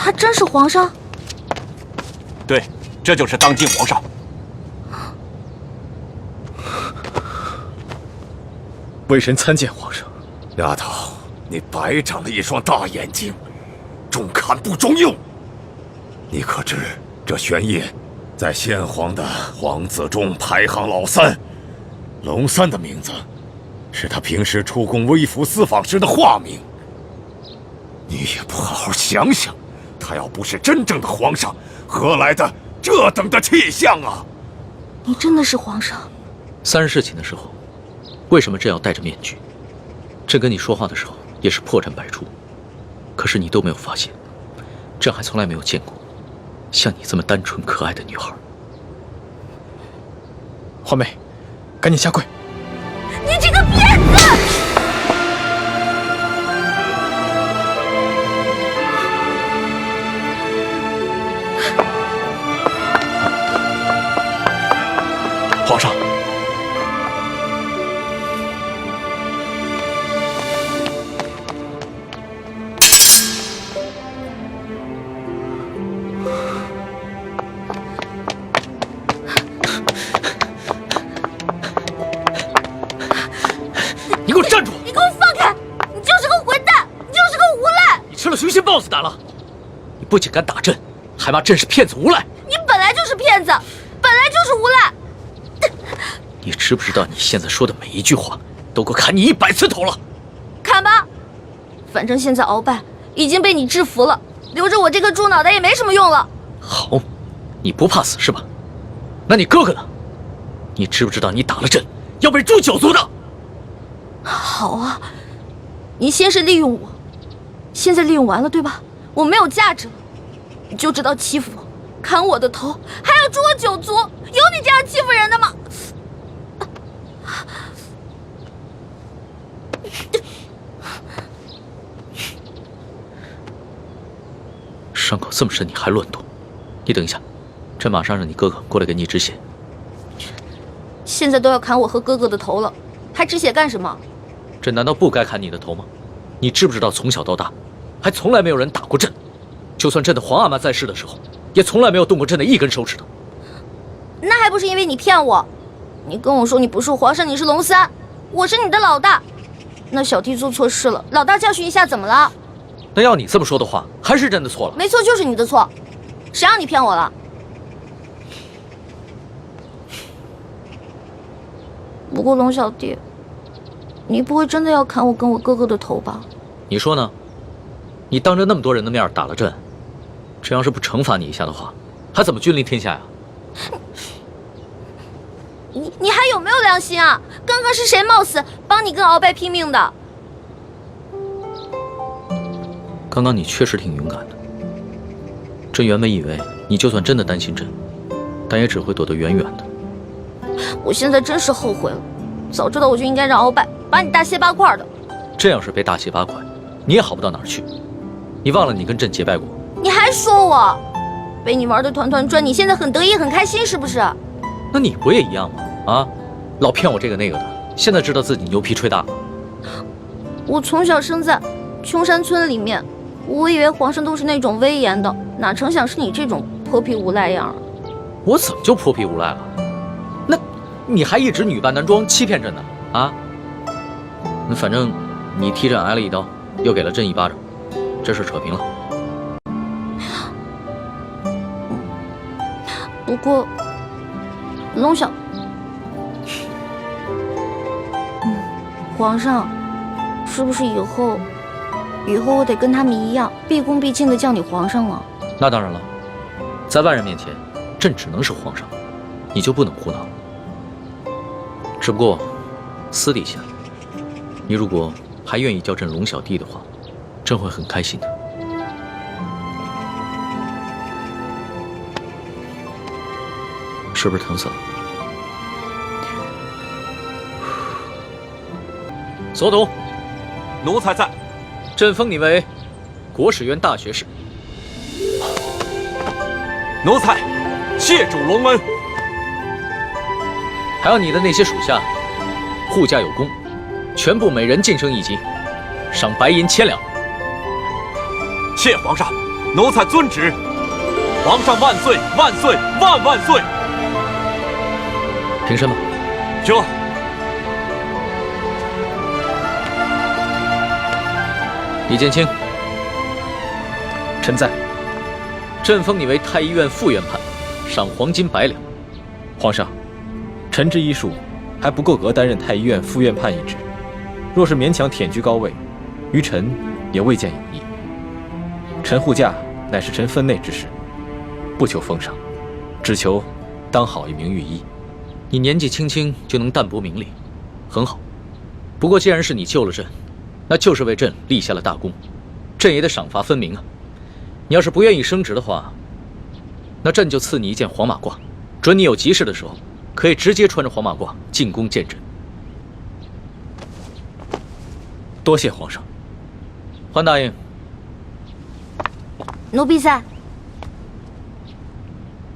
他真是皇上？对，这就是当今皇上。微臣参见皇上。丫头，你白长了一双大眼睛，中看不中用。你可知这玄烨在先皇的皇子中排行老3，龙三的名字是他平时出宫微服私访时的化名。你也不好好想想，他要不是真正的皇上，何来的这等的气象啊？你真的是皇上？3日侍寝的时候，为什么朕要戴着面具？朕跟你说话的时候也是破绽百出，可是你都没有发现。朕还从来没有见过像你这么单纯可爱的女孩。皇妹，赶紧下跪！你这个骗子！皇上，你给我站住！你给我放开！你就是个混蛋，你就是个无赖！你吃了寻衅豹子胆了！你不仅敢打朕，还骂朕是骗子无赖！你本来就是骗子，本来就是无赖！你知不知道你现在说的每一句话都够砍你100次头了？砍吧，反正现在鳌拜已经被你制服了，留着我这个猪脑袋也没什么用了。好，你不怕死是吧？那你哥哥呢？你知不知道你打了朕要被诛9族的？好啊，你先是利用我，现在利用完了对吧？我没有价值了，你就知道欺负我，砍我的头，还要诛我9族，有你这样欺负人的吗？伤口这么深，你还乱动？你等一下，朕马上让你哥哥过来给你止血。现在都要砍我和哥哥的头了，还止血干什么？朕难道不该砍你的头吗？你知不知道从小到大，还从来没有人打过朕，就算朕的皇阿玛在世的时候，也从来没有动过朕的一根手指头。那还不是因为你骗我？你跟我说你不是皇上，你是龙三，我是你的老大。那小弟做错事了，老大教训一下怎么了？那要你这么说的话，还是朕的错了。没错，就是你的错，谁让你骗我了？不过龙小弟，你不会真的要砍我跟我哥哥的头吧？你说呢？你当着那么多人的面打了朕，朕要是不惩罚你一下的话，还怎么君临天下呀？你还有没有良心啊？刚刚是谁冒死帮你跟鳌拜拼命的？刚刚你确实挺勇敢的。朕原本以为你就算真的担心朕，但也只会躲得远远的。我现在真是后悔了，早知道我就应该让鳌拜把你大卸8块的。朕要是被大卸8块，你也好不到哪儿去。你忘了你跟朕结拜过？你还说我被你玩的团团转，你现在很得意很开心是不是？那你不也一样吗？啊，老骗我这个那个的，现在知道自己牛皮吹大了。我从小生在穷山村里面，我以为皇上都是那种威严的，哪成想是你这种泼皮无赖样。我怎么就泼皮无赖了？那你还一直女扮男装欺骗朕呢？啊？那反正你踢朕挨了一刀，又给了朕1巴掌，这事扯平了。不过，龙小，皇上，是不是以后我得跟他们一样，毕恭毕敬的叫你皇上了？那当然了，在外人面前，朕只能是皇上，你就不能胡闹。只不过，私底下，你如果还愿意叫朕龙小弟的话，朕会很开心的。是不是疼死了？所董，奴才在。朕封你为国史院大学士。奴才谢主隆恩。还有你的那些属下，护驾有功，全部每人晋升1级，赏白银1000两。谢皇上。奴才遵旨。皇上万岁！万岁！万万岁！平身吧。这。李建清，臣在。朕封你为太医院副院判，赏黄金100两。皇上，臣之医术还不够格担任太医院副院判一职，若是勉强忝居高位，于臣也未见有益。臣护驾乃是臣分内之事，不求封赏，只求当好一名御医。你年纪轻轻就能淡泊名利，很好。不过既然是你救了朕，那就是为朕立下了大功，朕也得赏罚分明啊。你要是不愿意升职的话，那朕就赐你一件黄马褂，准你有急事的时候，可以直接穿着黄马褂进宫见朕。多谢皇上。桓答应。奴婢在。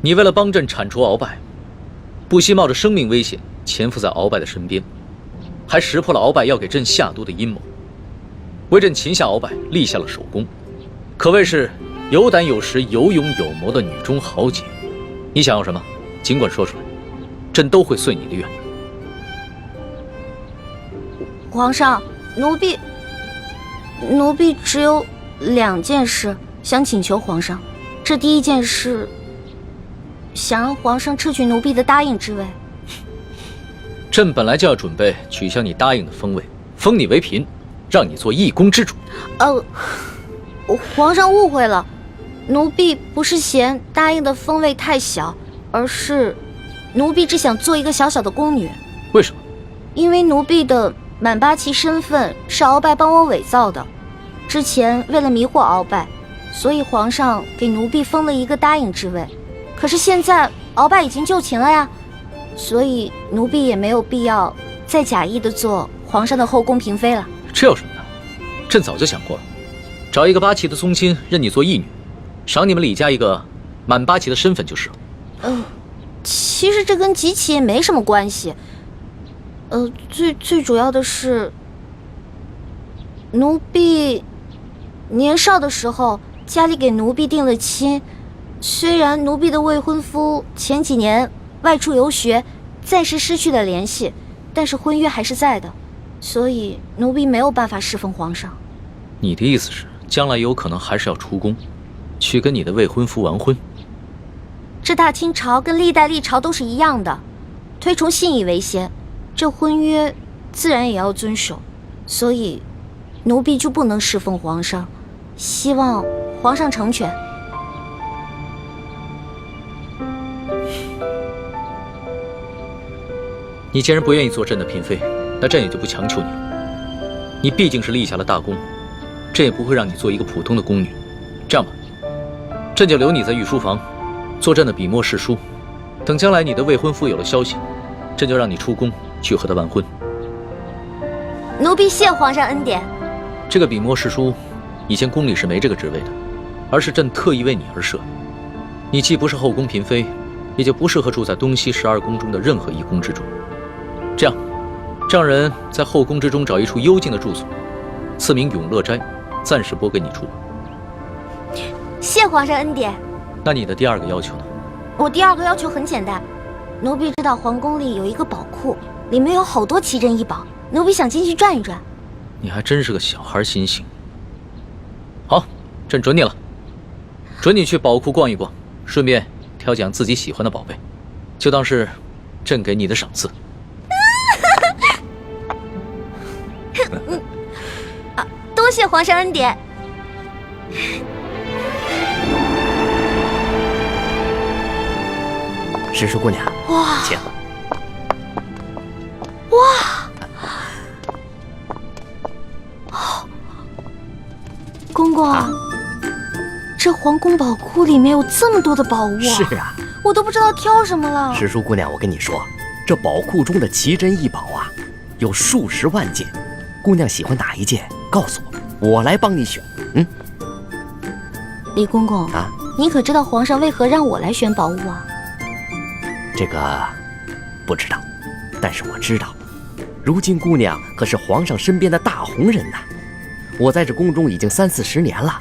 你为了帮朕铲除鳌拜，不惜冒着生命危险潜伏在鳌拜的身边，还识破了鳌拜要给朕下毒的阴谋，为朕擒下鳌拜立下了首功，可谓是有胆有识、有勇有谋的女中豪杰。你想要什么，尽管说出来，朕都会遂你的愿。皇上，奴婢只有2件事想请求皇上。这第一件事，想让皇上撤去奴婢的答应之位。朕本来就要准备取消你答应的封位，封你为嫔，让你做一宫之主。皇上误会了，奴婢不是嫌答应的封位太小，而是奴婢只想做一个小小的宫女。为什么？因为奴婢的满8旗身份是鳌拜帮我伪造的，之前为了迷惑鳌拜，所以皇上给奴婢封了一个答应之位。可是现在鳌拜已经就擒了呀，所以奴婢也没有必要再假意的做皇上的后宫嫔妃了。这有什么的？朕早就想过了，找一个8旗的宗亲认你做义女，赏你们李家一个满8旗的身份就是了。其实这跟几旗也没什么关系。最主要的是，奴婢年少的时候家里给奴婢定了亲，虽然奴婢的未婚夫前几年外出游学，暂时失去了联系，但是婚约还是在的，所以奴婢没有办法侍奉皇上。你的意思是，将来有可能还是要出宫，去跟你的未婚夫完婚？这大清朝跟历代历朝都是一样的，推崇信义为先，这婚约自然也要遵守，所以奴婢就不能侍奉皇上，希望皇上成全。你既然不愿意做朕的嫔妃，那朕也就不强求你了。你毕竟是立下了大功，朕也不会让你做一个普通的宫女。这样吧，朕就留你在御书房，做朕的笔墨侍书。等将来你的未婚夫有了消息，朕就让你出宫去和他完婚。奴婢谢皇上恩典。这个笔墨侍书，以前宫里是没这个职位的，而是朕特意为你而设。你既不是后宫嫔妃，也就不适合住在东西12宫中的任何一宫之中。这样，让人在后宫之中找一处幽静的住所，赐名永乐斋，暂时拨给你住。谢皇上恩典。那你的第2个要求呢？我第2个要求很简单，奴婢知道皇宫里有一个宝库，里面有好多奇珍异宝，奴婢想进去转一转。你还真是个小孩心性。好，朕准你了，准你去宝库逛一逛，顺便挑拣自己喜欢的宝贝，就当是朕给你的赏赐。多谢皇上恩典。石叔姑娘，哇，请。公公，这皇宫宝库里面有这么多的宝物啊！是啊，我都不知道挑什么了。石叔姑娘，我跟你说，这宝库中的奇珍异宝啊，有数十万件。姑娘喜欢哪一件，告诉我，我来帮你选。李公公啊，你可知道皇上为何让我来选宝物啊？这个不知道，但是我知道，如今姑娘可是皇上身边的大红人呐。我在这宫中已经30-40年了，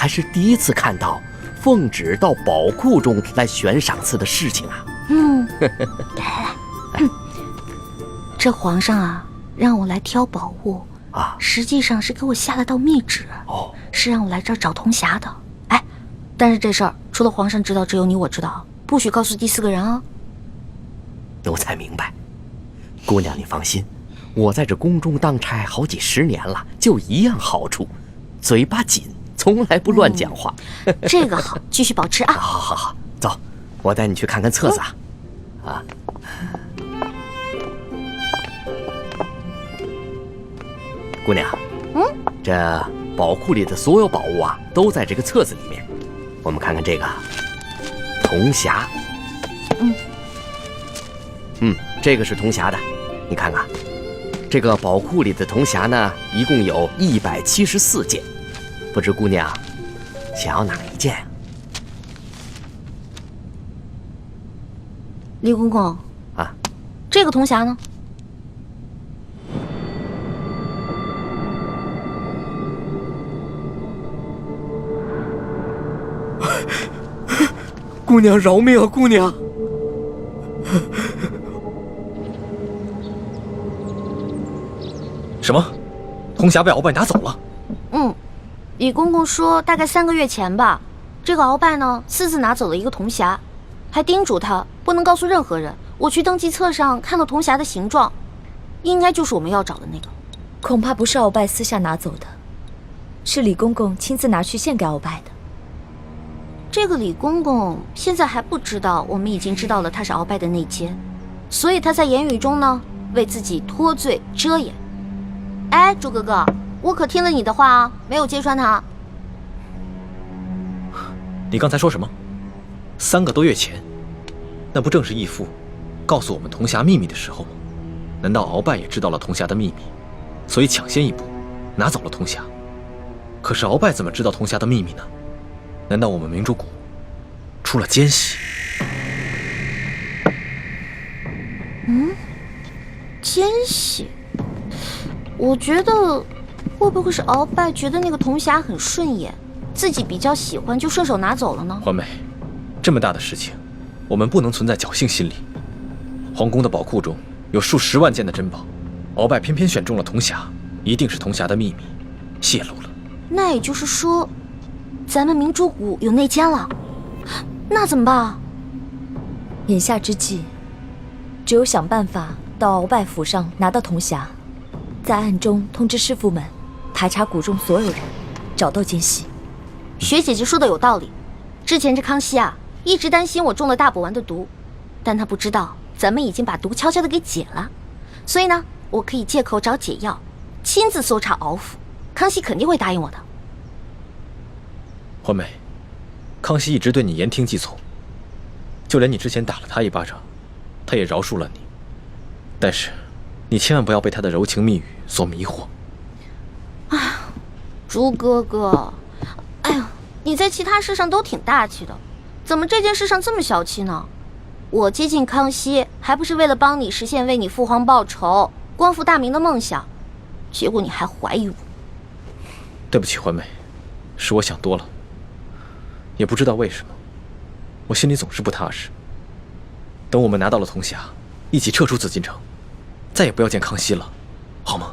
还是第一次看到奉旨到宝库中来悬赏赐的事情啊。来，这皇上啊，让我来挑宝物啊，实际上是给我下了道密旨，是让我来这儿找铜匣的。哎，但是这事儿除了皇上知道，只有你我知道，不许告诉第4个人啊。奴才明白。姑娘你放心，我在这宫中当差好几10年了，就一样好处，嘴巴紧，从来不乱讲话。这个好，继续保持啊。好，走，我带你去看看册子啊。姑娘，这宝库里的所有宝物啊，都在这个册子里面。我们看看这个铜匣，这个是铜匣的，你看看，这个宝库里的铜匣呢，一共有174件，不知姑娘想要哪一件？李公公啊，这个铜匣呢？姑娘饶命啊，姑娘！什么？铜匣被鳌拜拿走了？李公公说大概3个月前吧，这个鳌拜呢私自拿走了一个铜匣，还叮嘱他不能告诉任何人。我去登记册上看到铜匣的形状，应该就是我们要找的那个。恐怕不是鳌拜私下拿走的，是李公公亲自拿去献给鳌拜的。这个李公公现在还不知道，我们已经知道了他是鳌拜的内奸，所以他在言语中呢为自己脱罪遮掩。哎，朱哥哥，我可听了你的话啊，没有揭穿他。你刚才说什么？3个多月前，那不正是义父告诉我们铜匣秘密的时候吗？难道鳌拜也知道了铜匣的秘密，所以抢先一步拿走了铜匣？可是鳌拜怎么知道铜匣的秘密呢？难道我们明珠谷出了奸细？奸细？我觉得会不会是鳌拜觉得那个铜匣很顺眼，自己比较喜欢，就顺手拿走了呢？环美，这么大的事情，我们不能存在侥幸心理。皇宫的宝库中有数10万件的珍宝，鳌拜偏偏选中了铜匣，一定是铜匣的秘密泄露了。那也就是说，咱们明珠谷有内奸了，那怎么办啊？眼下之计，只有想办法到鳌拜府上拿到铜匣，在暗中通知师傅们排查谷中所有人，找到奸细。学姐姐说的有道理，之前这康熙啊，一直担心我中了大补丸的毒，但他不知道咱们已经把毒悄悄的给解了，所以呢，我可以借口找解药，亲自搜查鳌府，康熙肯定会答应我的。环美，康熙一直对你言听计从，就连你之前打了他一巴掌，他也饶恕了你。但是，你千万不要被他的柔情蜜语所迷惑。朱哥哥，哎呦，你在其他事上都挺大气的，怎么这件事上这么小气呢？我接近康熙，还不是为了帮你实现为你父皇报仇、光复大明的梦想，结果你还怀疑我。对不起，环美，是我想多了。也不知道为什么，我心里总是不踏实。等我们拿到了铜匣，一起撤出紫禁城，再也不要见康熙了，好吗？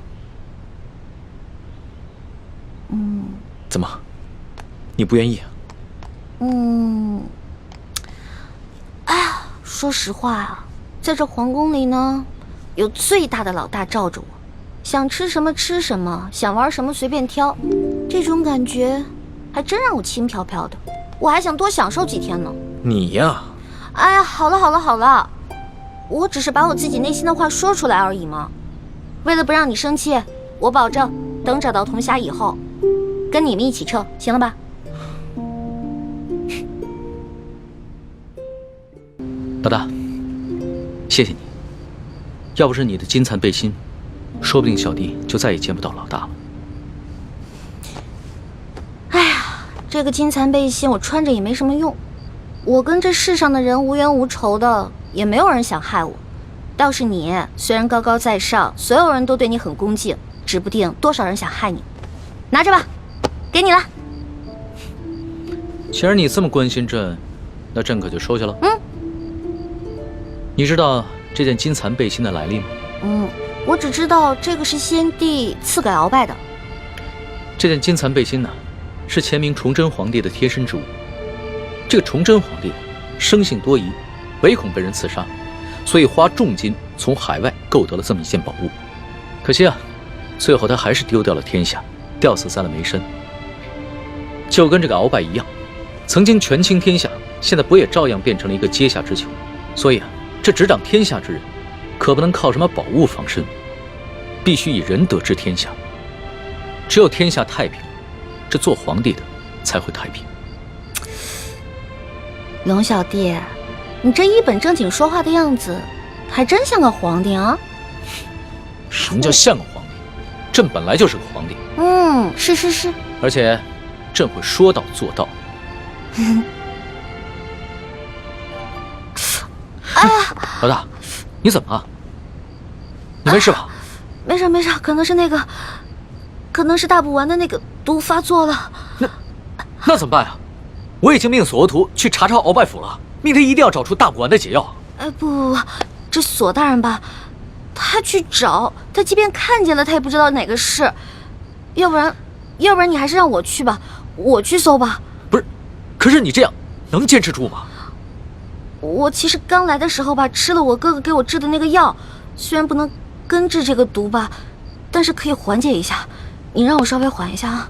怎么，你不愿意啊？哎呀，说实话啊，在这皇宫里呢，有最大的老大罩着我，想吃什么吃什么，想玩什么随便挑，这种感觉还真让我轻飘飘的。我还想多享受几天呢。你呀，哎呀，好了，我只是把我自己内心的话说出来而已嘛。为了不让你生气，我保证等找到铜匣以后，跟你们一起撤，行了吧？老大，谢谢你，要不是你的金蚕背心，说不定小弟就再也见不到老大了。哎呀，这个金蚕背心我穿着也没什么用，我跟这世上的人无冤无仇的，也没有人想害我。倒是你，虽然高高在上，所有人都对你很恭敬，指不定多少人想害你。拿着吧，给你了。既然你这么关心朕，那朕可就收下了。你知道这件金蚕背心的来历吗？我只知道这个是先帝赐给鳌拜的。这件金蚕背心呢，是前明崇祯皇帝的贴身之物。这个崇祯皇帝生性多疑，唯恐被人刺杀，所以花重金从海外购得了这么一件宝物。可惜啊，最后他还是丢掉了天下，吊死在了梅山。就跟这个鳌拜一样，曾经权倾天下，现在不也照样变成了一个阶下之囚？所以啊，这执掌天下之人，可不能靠什么宝物防身，必须以仁德治天下。只有天下太平，这做皇帝的才会太平。龙小弟，你这一本正经说话的样子，还真像个皇帝啊！什么叫像个皇帝？朕本来就是个皇帝。是。而且，朕会说到做到。哎呀，老大，你怎么了？你没事吧？没事，可能是大补丸的那个毒发作了。那怎么办呀？我已经命索额图去查抄鳌拜府了，命他一定要找出大补丸的解药。不，这索大人吧，他去找，他即便看见了，他也不知道哪个是。要不然你还是让我去吧，我去搜吧。不是，可是你这样能坚持住吗？我其实刚来的时候吧，吃了我哥哥给我制的那个药，虽然不能根治这个毒吧，但是可以缓解一下。你让我稍微缓一下啊。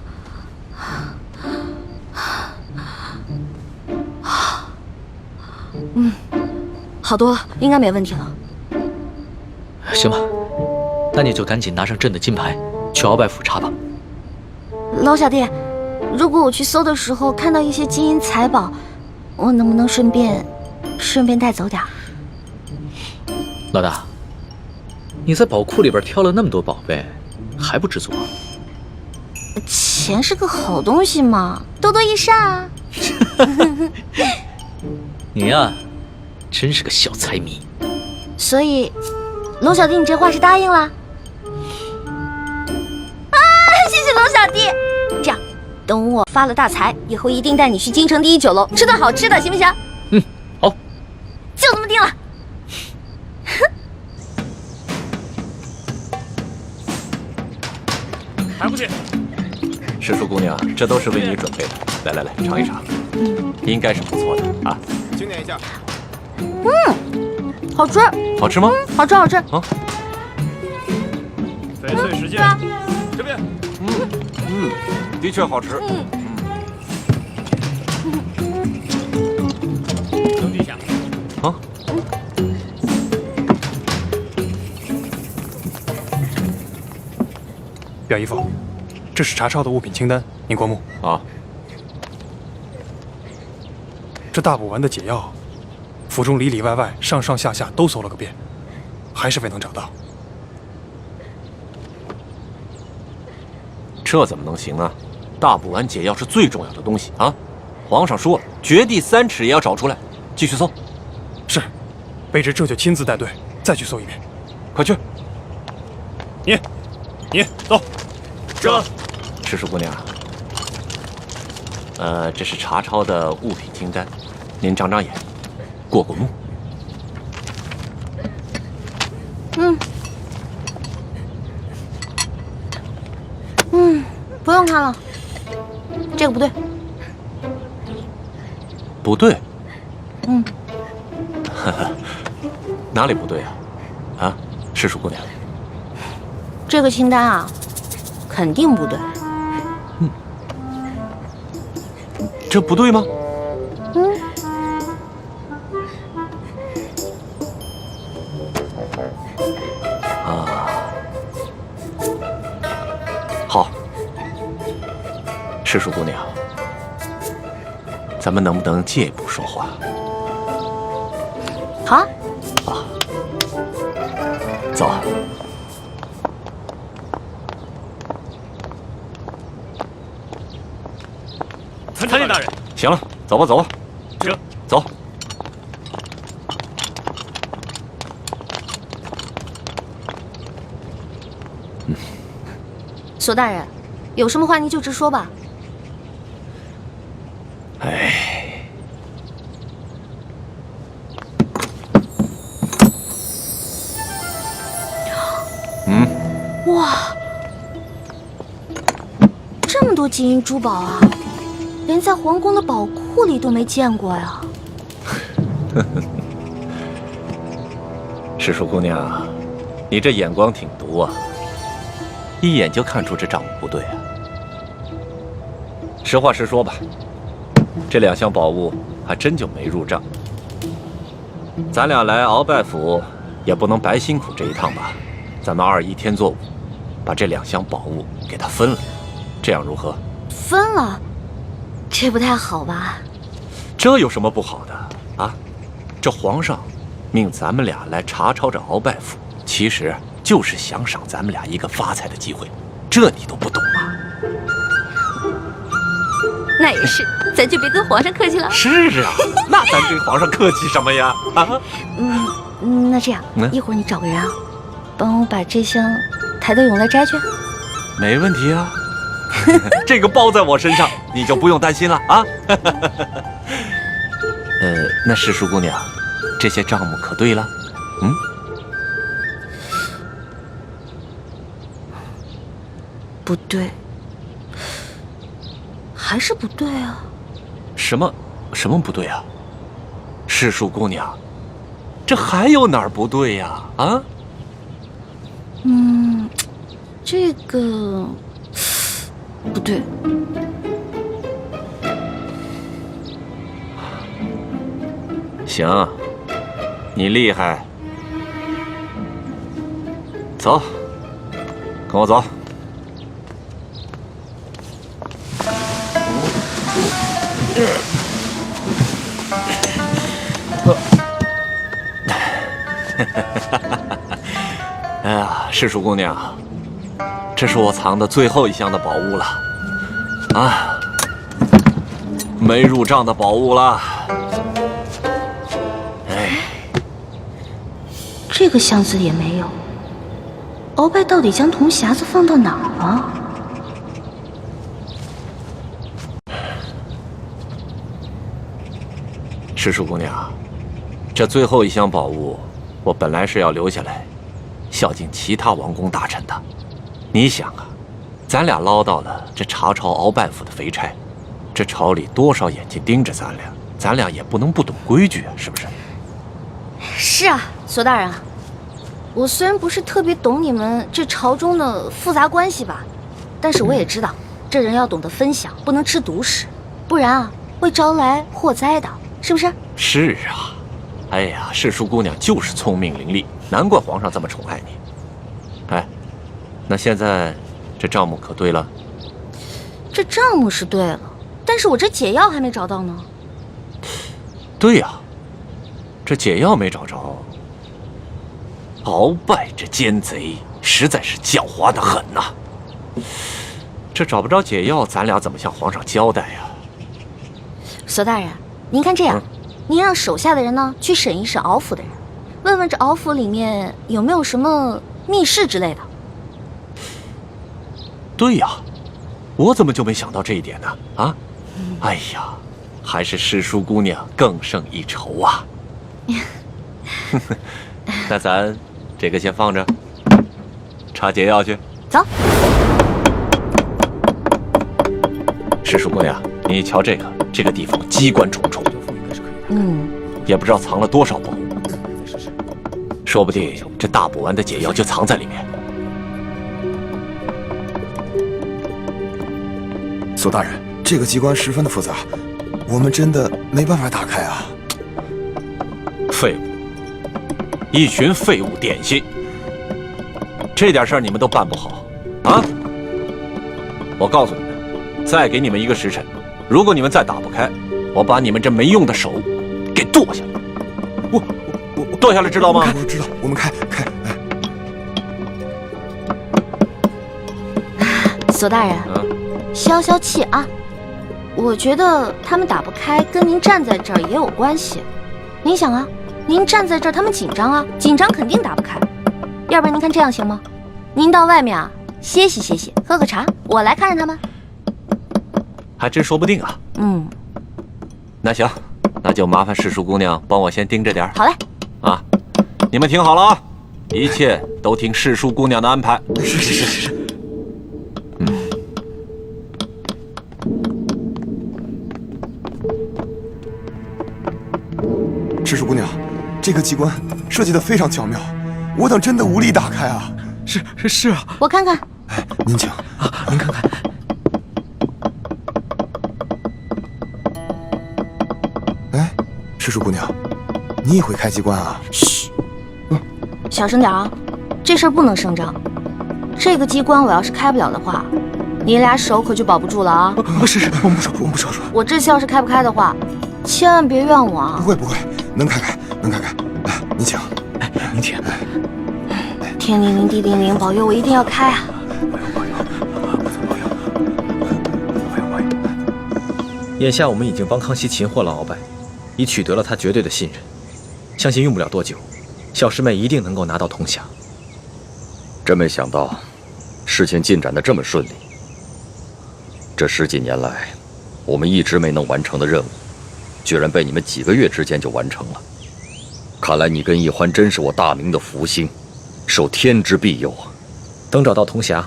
好多了，应该没问题了。行吧，那你就赶紧拿上朕的金牌，去鳌拜府查吧。老小弟，如果我去搜的时候看到一些金银财宝，我能不能顺便带走点？老大，你在宝库里边挑了那么多宝贝，还不知足？钱是个好东西嘛，多多益善啊。你呀，真是个小财迷。所以，龙小弟，你这话是答应了？啊，谢谢龙小弟。这样，等我发了大财以后，一定带你去京城第一酒楼吃顿好吃的，行不行？好，就这么定了。还不去？师叔姑娘，这都是为你准备的。来，尝一尝，应该是不错的啊。清点一下。好吃。好吃吗？好吃。啊。翡翠时间，这边。的确好吃。扔地下。啊。表姨父，这是查抄的物品清单，您过目。啊。这大补丸的解药，府中里里外外、上上下下都搜了个遍，还是未能找到。这怎么能行啊？大补丸解药是最重要的东西啊！皇上说了，掘地3尺也要找出来。继续搜。是，卑职这就亲自带队再去搜一遍。快去。你走。这，师叔姑娘，这是查抄的物品清单，您长长眼，过目。不用看了，这个不对。不对。哪里不对啊？啊，师叔姑娘。这个清单啊，肯定不对。这不对吗？好，师叔姑娘，咱们能不能借一步说话？好啊。走。参见大人。行了，走吧。这，走。索大人，有什么话您就直说吧。哎，哇，这么多金银珠宝啊，连在皇宫的宝库里都没见过呀。世淑姑娘，你这眼光挺毒啊，一眼就看出这账目不对啊。实话实说吧，这2箱宝物还真就没入账。咱俩来鳌拜府也不能白辛苦这一趟吧？咱们2:1天作5，把这2箱宝物给他分了，这样如何？分了，这不太好吧？这有什么不好的啊？这皇上命咱们俩来查抄这鳌拜府，其实就是想赏咱们俩一个发财的机会，这你都不懂吗？那也是，咱就别跟皇上客气了。是啊，那咱跟皇上客气什么呀？啊，那这样，一会儿你找个人啊，帮我把这箱抬到永乐斋去。没问题啊，这个包在我身上，你就不用担心了啊。那世淑姑娘，这些账目可对了？不对，还是不对啊？什么不对啊？世淑姑娘，这还有哪儿不对呀？啊？这个不对。行，你厉害，走，跟我走。哎呀，世淑姑娘，这是我藏的最后1箱的宝物了，啊，没入账的宝物了。哎，这个箱子也没有。鳌拜到底将铜匣子放到哪儿了？世淑姑娘，这最后1箱宝物，我本来是要留下来，孝敬其他王公大臣的。你想啊，咱俩捞到了这查抄鳌拜府的肥差，这朝里多少眼睛盯着咱俩也不能不懂规矩啊，是不是？是啊，索大人啊，我虽然不是特别懂你们这朝中的复杂关系吧，但是我也知道，这人要懂得分享，不能吃独食，不然啊会招来祸灾的，是不是？是啊，哎呀，世淑姑娘就是聪明伶俐，难怪皇上这么宠爱你。哎，那现在这账目可对了？这账目是对了，但是我这解药还没找到呢。对呀，这解药没找着。鳌拜这奸贼实在是狡猾的很呐，这找不着解药，咱俩怎么向皇上交代呀？索大人，您看这样，您让手下的人呢去审一审鳌府的人，问问这鳌府里面有没有什么密室之类的。对呀，我怎么就没想到这一点呢？啊，哎呀，还是世淑姑娘更胜一筹啊！那咱这个先放着，查解药去。走。世淑姑娘，你瞧这个地方机关重重，也不知道藏了多少宝物，说不定这大补丸的解药就藏在里面。索大人，这个机关十分的复杂，我们真的没办法打开啊！废物，一群废物点心，这点事儿你们都办不好啊！我告诉你们，再给你们1个时辰，如果你们再打不开，我把你们这没用的手给剁下来。我剁下来知道吗？我知道，我们开。索大人，消消气啊！我觉得他们打不开，跟您站在这儿也有关系。您想啊，您站在这儿，他们紧张啊，紧张肯定打不开。要不然您看这样行吗？您到外面啊歇息，喝个茶，我来看着他们。还真说不定啊。那行，那就麻烦世淑姑娘帮我先盯着点儿。好嘞。啊，你们听好了啊，一切都听世淑姑娘的安排。是。世淑姑娘，这个机关设计得非常巧妙，我等真的无力打开啊！是啊，我看看。哎，您请啊，您看看。哎，世淑姑娘，你也会开机关啊？嘘，小声点啊，这事儿不能声张。这个机关我要是开不了的话，你俩手可就保不住了啊！是，我们不说。我这次要是开不开的话，千万别怨我啊！不会，能开。来，您请。哎，您请。天灵灵，地灵灵，保佑我一定要开啊！眼下我们已经帮康熙擒获了鳌拜，已取得了他绝对的信任，相信用不了多久，小师妹一定能够拿到铜匣。真没想到，事情进展得这么顺利。这10几年来，我们一直没能完成的任务，居然被你们几个月之间就完成了。看来你跟易欢真是我大明的福星，受天之庇佑啊！等找到铜匣，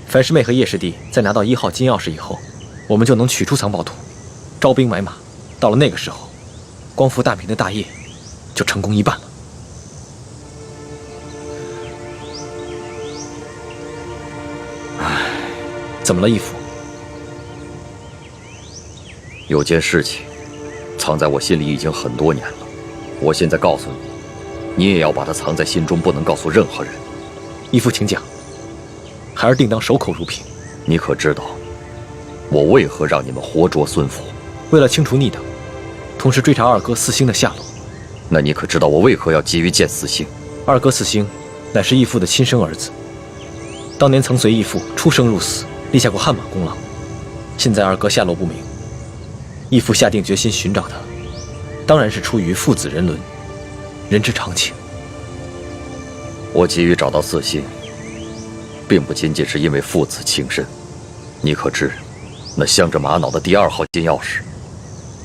樊师妹和叶师弟再拿到1号金钥匙以后，我们就能取出藏宝图，招兵买马。到了那个时候，光复大明的大业就成功一半了。唉，怎么了，义父？有件事情藏在我心里已经很多年了，我现在告诉你，你也要把它藏在心中，不能告诉任何人。义父，请讲。孩儿定当守口如瓶。你可知道，我为何让你们活捉孙福？为了清除逆党，同时追查二哥四星的下落。那你可知道我为何要急于见四星？二哥四星乃是义父的亲生儿子，当年曾随义父出生入死，立下过汗马功劳。现在二哥下落不明，义父下定决心寻找他，当然是出于父子人伦，人之常情。我急于找到四星，并不仅仅是因为父子情深。你可知，那镶着玛瑙的第2号金钥匙，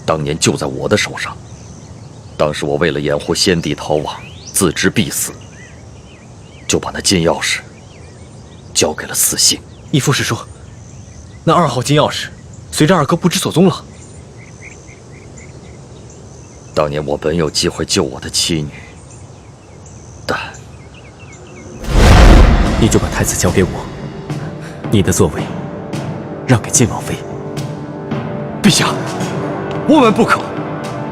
当年就在我的手上。当时我为了掩护先帝逃亡，自知必死，就把那金钥匙交给了四星。义父是说，那2号金钥匙随着二哥不知所踪了。当年我本有机会救我的妻女，但你就把太子交给我，你的座位让给晋王妃。陛下，万万不可！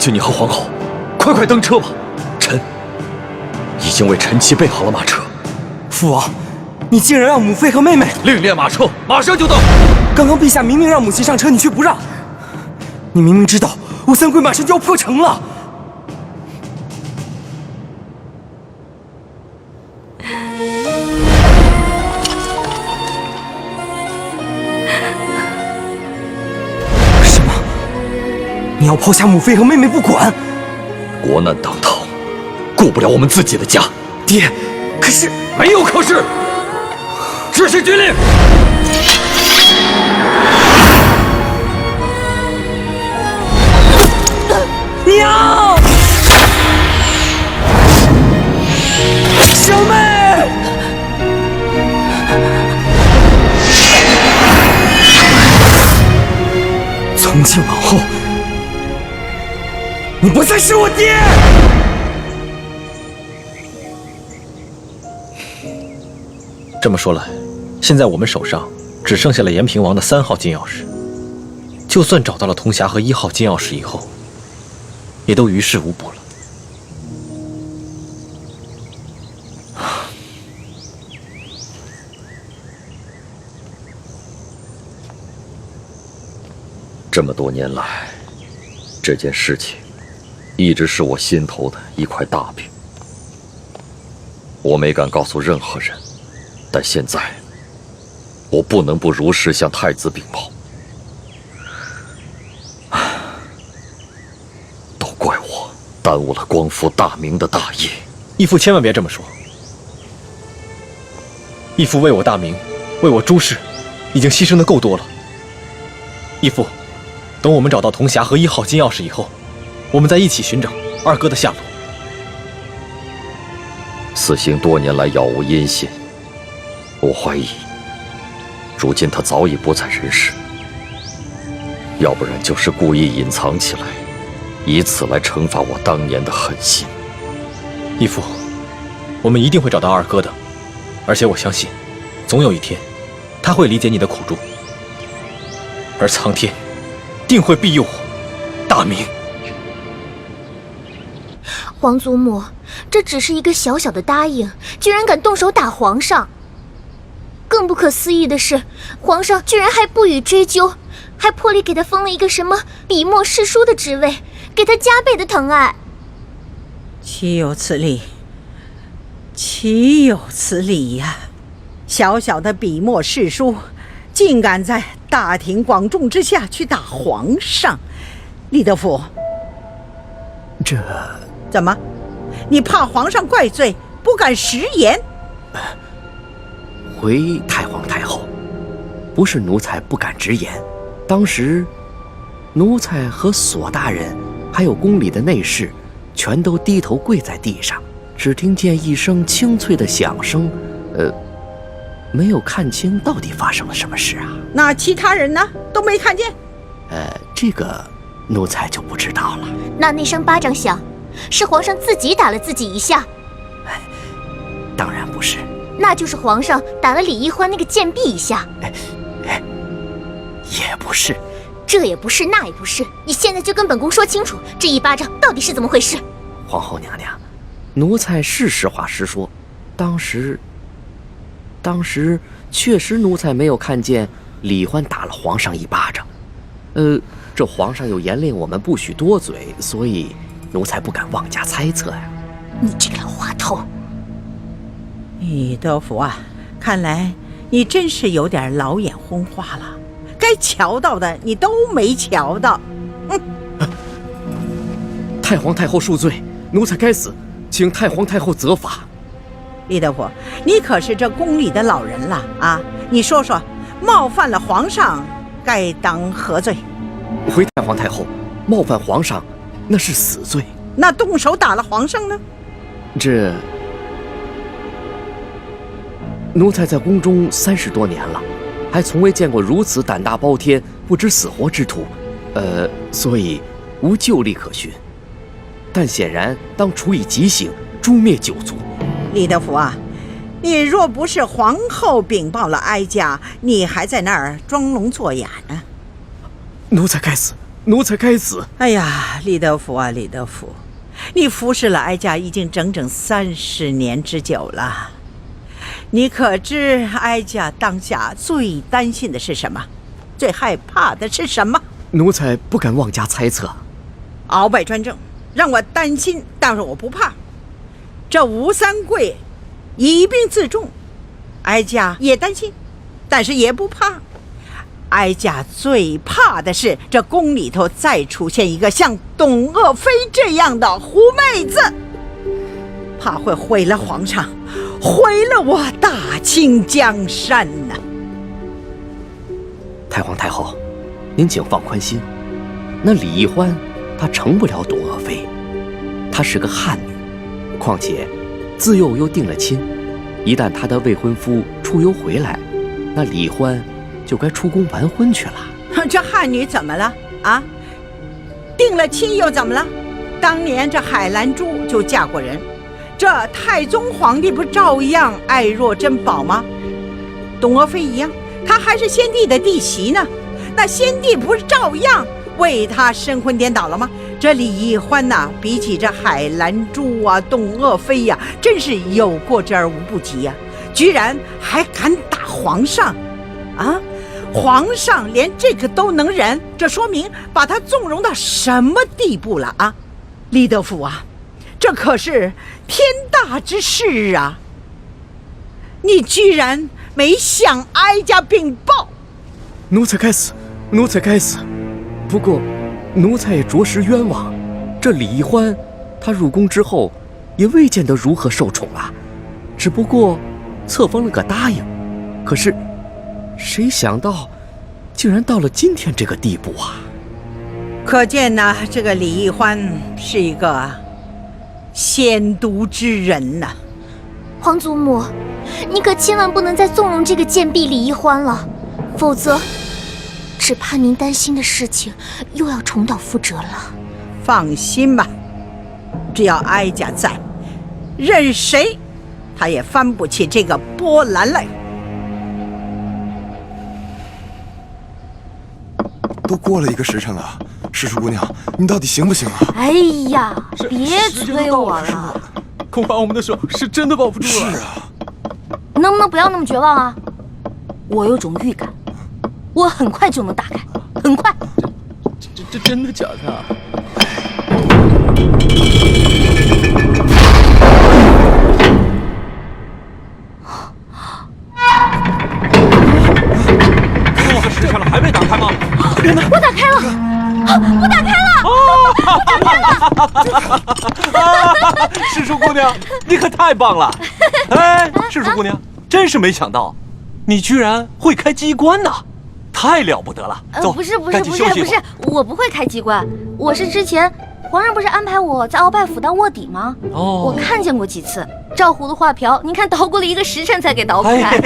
请你和皇后快登车吧。臣已经为臣妻备好了马车。父王，你竟然让母妃和妹妹另列马车，马上就到。刚刚陛下明明让母亲上车，你却不让。你明明知道我三鬼马上就要破城了。什么？你要抛下母妃和妹妹不管？国难当头，顾不了我们自己的家。爹，可是没有可是，执行军令。娘，小妹，从今往后，你不再是我爹。这么说来，现在我们手上只剩下了延平王的3号金钥匙。就算找到了铜匣和1号金钥匙以后，也都于事无补了。这么多年来，这件事情一直是我心头的一块大饼，我没敢告诉任何人。但现在，我不能不如实向太子禀报。都怪我耽误了光复大明的大业。义父千万别这么说。义父为我大明，为我朱氏，已经牺牲的够多了。义父，等我们找到铜匣和1号金钥匙以后，我们再一起寻找二哥的下落。死刑多年来杳无音信，我怀疑，如今他早已不在人世，要不然就是故意隐藏起来，以此来惩罚我当年的狠心。义父，我们一定会找到二哥的，而且我相信，总有一天，他会理解你的苦衷，而苍天定会庇佑我大明。皇祖母，这只是一个小小的答应，居然敢动手打皇上。更不可思议的是，皇上居然还不予追究，还破例给他封了一个什么笔墨侍书的职位，给他加倍的疼爱。岂有此理！岂有此理呀！小小的笔墨侍书，竟敢在大庭广众之下去打皇上！李德福，这怎么？你怕皇上怪罪，不敢食言？回太皇太后，不是奴才不敢直言，当时奴才和索大人还有宫里的内侍全都低头跪在地上，只听见一声清脆的响声，没有看清到底发生了什么事啊。那其他人呢？都没看见？这个奴才就不知道了。那声巴掌响，是皇上自己打了自己一下？当然不是。那就是皇上打了李易欢那个贱婢一下？也不是。这也不是，那也不是，你现在就跟本宫说清楚，这一巴掌到底是怎么回事？皇后娘娘，奴才是实话实说，当时确实奴才没有看见李欢打了皇上一巴掌。这皇上又严令我们不许多嘴，所以奴才不敢妄加猜测呀。你这个老滑头！李德福啊，看来你真是有点老眼昏花了，该瞧到的你都没瞧到。太皇太后恕罪，奴才该死，请太皇太后责罚。李德福，你可是这宫里的老人了啊！你说说，冒犯了皇上，该当何罪？回太皇太后，冒犯皇上，那是死罪。那动手打了皇上呢？这奴才在宫中30多年了，还从未见过如此胆大包天、不知死活之徒，所以无旧例可循。但显然当处以极刑，诛灭九族。李德福啊，你若不是皇后禀报了哀家，你还在那儿装聋作哑呢。奴才该死，奴才该死！哎呀，李德福啊，李德福，你服侍了哀家已经整整30年之久了。你可知哀家当下最担心的是什么？最害怕的是什么？奴才不敢妄加猜测。鳌拜专政，让我担心，但是我不怕。这吴三桂以兵自重，哀家也担心，但是也不怕。哀家最怕的是这宫里头再出现一个像董鄂妃这样的狐妹子，怕会毁了皇上，毁了我大清江山呐！太皇太后，您请放宽心，那李易欢她成不了董鄂妃，她是个汉女，况且自幼又定了亲，一旦她的未婚夫出游回来，那李欢就该出宫完婚去了。这汉女怎么了啊？定了亲又怎么了？当年这海兰珠就嫁过人，这太宗皇帝不照样爱若珍宝吗？董鄂妃一样，她还是先帝的弟媳呢，那先帝不是照样为她神魂颠倒了吗？这李易欢呐，比起这海兰珠啊、董鄂妃呀，真是有过之而无不及呀！居然还敢打皇上啊！皇上连这个都能忍，这说明把他纵容到什么地步了啊！李德福啊，这可是天大之事啊！你居然没向哀家禀报！奴才该死，奴才该死。不过，奴才也着实冤枉。这李易欢，他入宫之后，也未见得如何受宠啊，只不过册封了个答应。可是，谁想到，竟然到了今天这个地步啊！可见呢，这个李易欢是一个鲜毒之人呐。皇祖母，你可千万不能再纵容这个贱婢李易欢了，否则，只怕您担心的事情又要重蹈覆辙了。放心吧，只要哀家在，任谁他也翻不起这个波澜来。都过了1个时辰了，世叔姑娘，你到底行不行啊？哎呀，别催我了，恐怕我们的手是真的抱不住了。是啊，能不能不要那么绝望啊？我有种预感，我很快就能打开，很快。这真的假的啊？多个时辰了，还没打开吗？我打开了，我打开了！世叔姑娘，你可太棒了！哎，世叔姑娘，真是没想到，你居然会开机关呐，太了不得了！走，不是，赶紧休息一会儿。我不会开机关，我是之前皇上不是安排我在鳌拜府当卧底吗？哦，我看见过几次，照葫芦画瓢，你看捣鼓了1个时辰才给捣鼓开。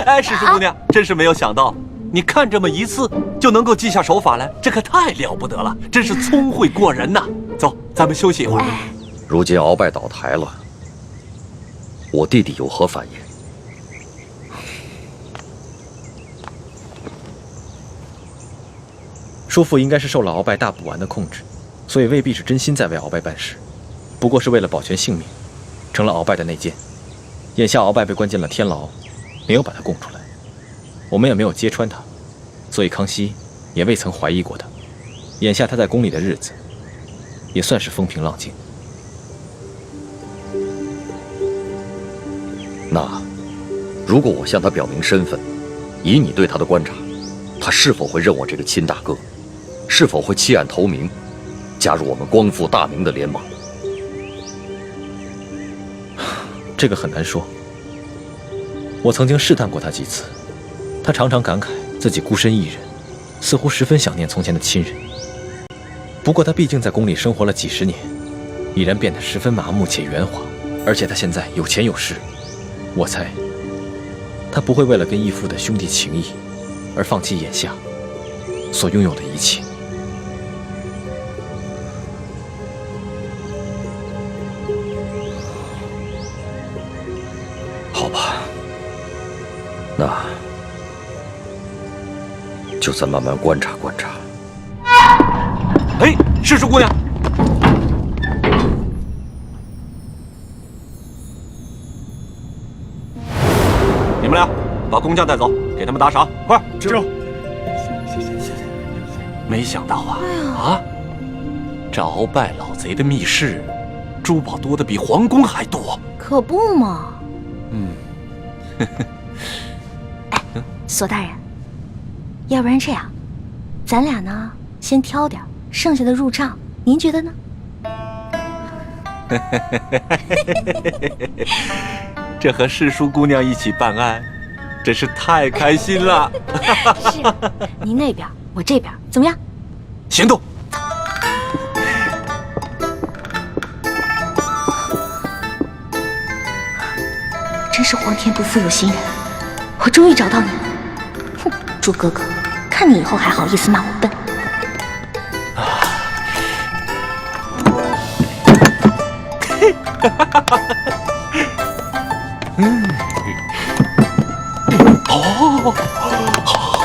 哎，世叔姑娘，真是没有想到。你看这么一次就能够记下手法来，这可太了不得了，真是聪慧过人呐！走，咱们休息一会儿。如今鳌拜倒台了，我弟弟有何反应？叔父应该是受了鳌拜大补丸的控制，所以未必是真心在为鳌拜办事，不过是为了保全性命，成了鳌拜的内奸。眼下鳌拜被关进了天牢，没有把他供出来，我们也没有揭穿他，所以康熙也未曾怀疑过他。眼下他在宫里的日子，也算是风平浪静。那，如果我向他表明身份，以你对他的观察，他是否会认我这个亲大哥？是否会弃暗投明，加入我们光复大明的联盟？这个很难说。我曾经试探过他几次，他常常感慨自己孤身一人，似乎十分想念从前的亲人。不过他毕竟在宫里生活了几十年，已然变得十分麻木且圆滑，而且他现在有钱有势，我猜他不会为了跟义父的兄弟情谊而放弃眼下所拥有的一切。好吧，那就再慢慢观察观察。哎，世叔姑娘，你们俩把工匠带走，给他们打赏，快！知道。没想到啊，这鳌拜老贼的密室，珠宝多的比皇宫还多。可不嘛。哎，索大人，要不然这样，咱俩呢先挑点，剩下的入账，您觉得呢？这和世叔姑娘一起办案，真是太开心了。是，您那边，我这边，怎么样？行动！真是皇天不负有心人，我终于找到你了。哼，朱哥哥，看你以后还好意思骂我笨。哦，好。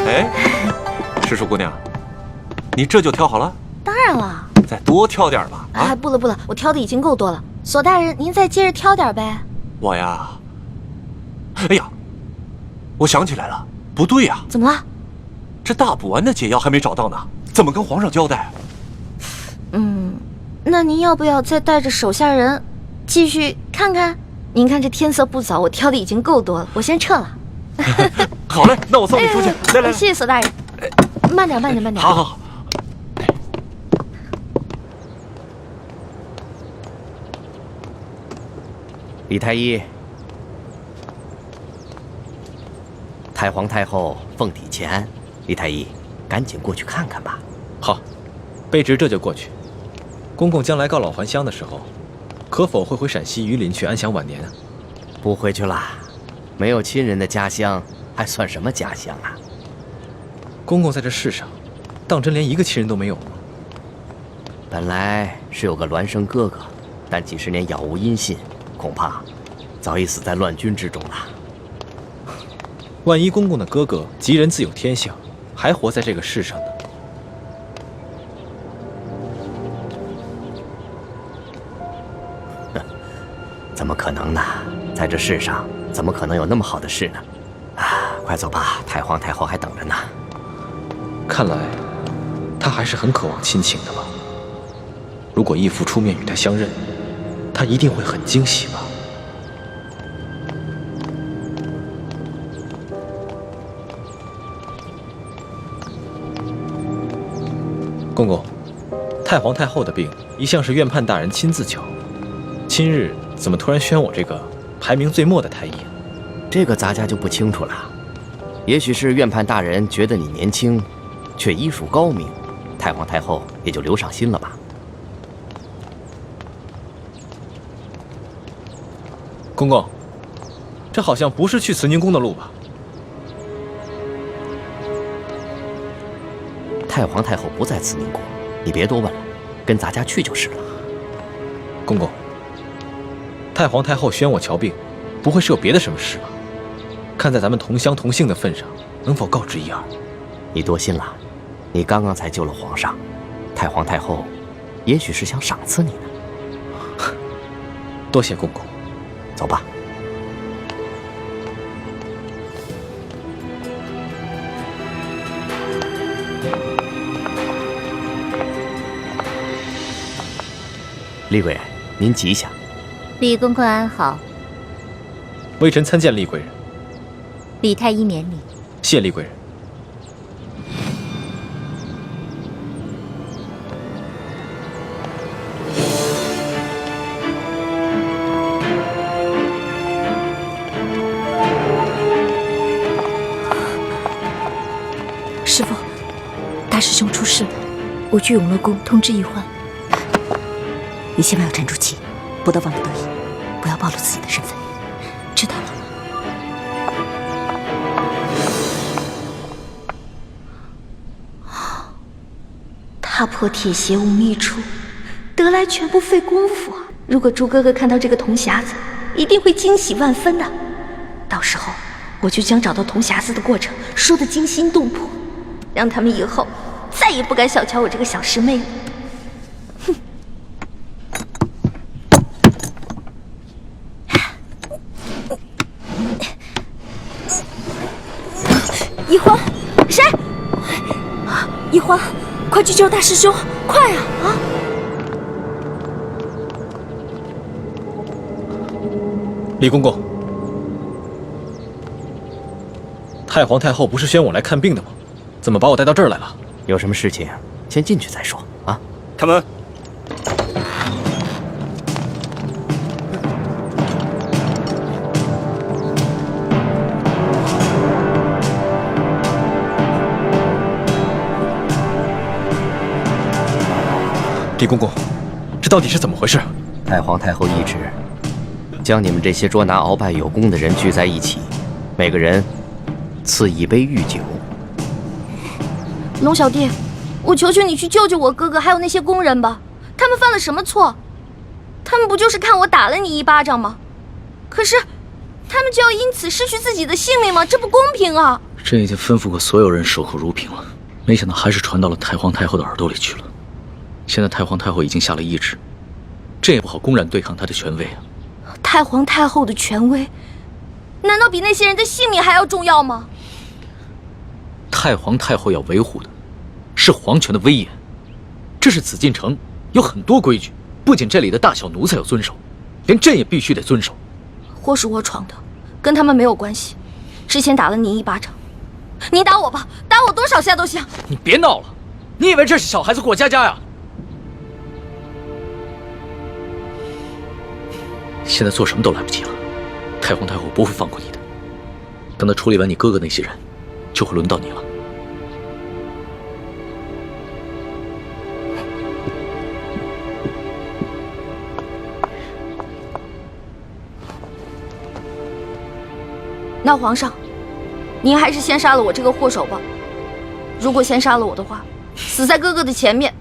哎，世叔姑娘，你这就挑好了？当然了，再多挑点吧。哎，不了不了，我挑的已经够多了。索大人，您再接着挑点呗。我呀，哎呀，我想起来了，不对呀。怎么了？这大补丸的解药还没找到呢，怎么跟皇上交代？那您要不要再带着手下人继续看看？您看这天色不早，我挑的已经够多了，我先撤了。好嘞，那我送你出去。来来，谢谢索大人。慢点，慢点，慢点。好好好。李太医，太皇太后凤体前安，李太医，赶紧过去看看吧。好，卑职这就过去。公公将来告老还乡的时候，可否会回陕西榆林去安享晚年啊？不回去啦，没有亲人的家乡还算什么家乡啊？公公在这世上，当真连一个亲人都没有吗？本来是有个孪生哥哥，但几十年杳无音信，恐怕早已死在乱军之中了。万一公公的哥哥吉人自有天相，还活在这个世上呢？怎么可能呢？在这世上，怎么可能有那么好的事呢？啊，快走吧，太皇太后还等着呢。看来，他还是很渴望亲情的吧？如果义父出面与他相认，他一定会很惊喜吧？公公，太皇太后的病一向是院判大人亲自救，今日怎么突然选我这个排名最末的太医？这个咱家就不清楚了。也许是院判大人觉得你年轻，却医术高明，太皇太后也就留上心了吧。公公，这好像不是去慈宁宫的路吧？太皇太后不在慈宁宫，你别多问了，跟咱家去就是了。公公，太皇太后宣我瞧病，不会是有别的什么事吧？看在咱们同乡同姓的份上，能否告知一二？你多心了，你刚刚才救了皇上，太皇太后也许是想赏赐你呢。多谢公公，走吧。厉贵人，您吉祥。李公公安好。微臣参见厉贵人。李太医免礼。谢厉贵人。师父，大师兄出事了，我去永乐宫通知医患。你千万要沉住气，不得忘了得意，不要暴露自己的身份，知道了吗？踏破铁鞋无觅处，得来全不费工夫啊！如果朱哥哥看到这个铜匣子，一定会惊喜万分的。到时候我就将找到铜匣子的过程说得惊心动魄，让他们以后再也不敢小瞧我这个小师妹了。哼！一欢，谁？一欢，快去救大师兄，快啊！啊！李公公，太皇太后不是宣我来看病的吗？怎么把我带到这儿来了？有什么事情先进去再说啊！开门。李公公，这到底是怎么回事？太皇太后懿旨，将你们这些捉拿鳌拜有功的人聚在一起，每个人赐一杯御酒。龙小弟，我求求你去救救我哥哥，还有那些工人吧！他们犯了什么错？他们不就是看我打了你一巴掌吗？可是，他们就要因此失去自己的性命吗？这不公平啊！朕已经吩咐过所有人守口如瓶了，没想到还是传到了太皇太后的耳朵里去了。现在太皇太后已经下了懿旨，朕也不好公然对抗她的权威啊。太皇太后的权威，难道比那些人的性命还要重要吗？太皇太后要维护的是皇权的威严，这是紫禁城有很多规矩，不仅这里的大小奴才要遵守，连朕也必须得遵守。祸是我闯的，跟他们没有关系。之前打了您一巴掌，你打我吧，打我多少下都行。你别闹了，你以为这是小孩子过家家呀？现在做什么都来不及了，太皇太后不会放过你的。等他处理完你哥哥那些人，就会轮到你了。那皇上，您还是先杀了我这个祸首吧。如果先杀了我的话，死在哥哥的前面，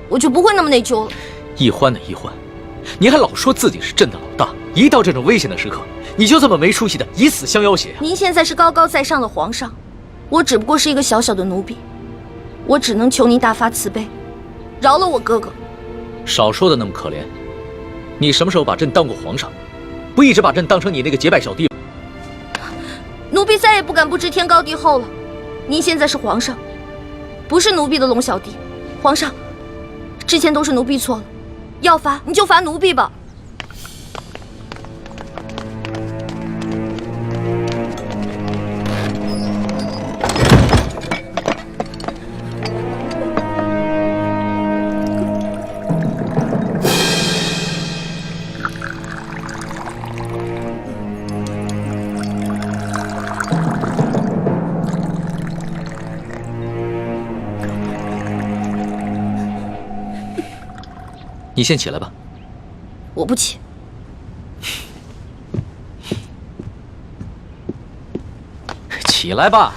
我就不会那么内疚了。易欢的易欢，你还老说自己是朕的老大，一到这种危险的时刻，你就这么没出息的以死相要挟。您现在是高高在上的皇上，我只不过是一个小小的奴婢，我只能求您大发慈悲，饶了我哥哥。少说的那么可怜，你什么时候把朕当过皇上？不一直把朕当成你那个结拜小弟吗？奴婢再也不敢不知天高地厚了。您现在是皇上，不是奴婢的龙小弟。皇上，之前都是奴婢错了，要罚你就罚奴婢吧。你先起来吧。我不起。起来吧，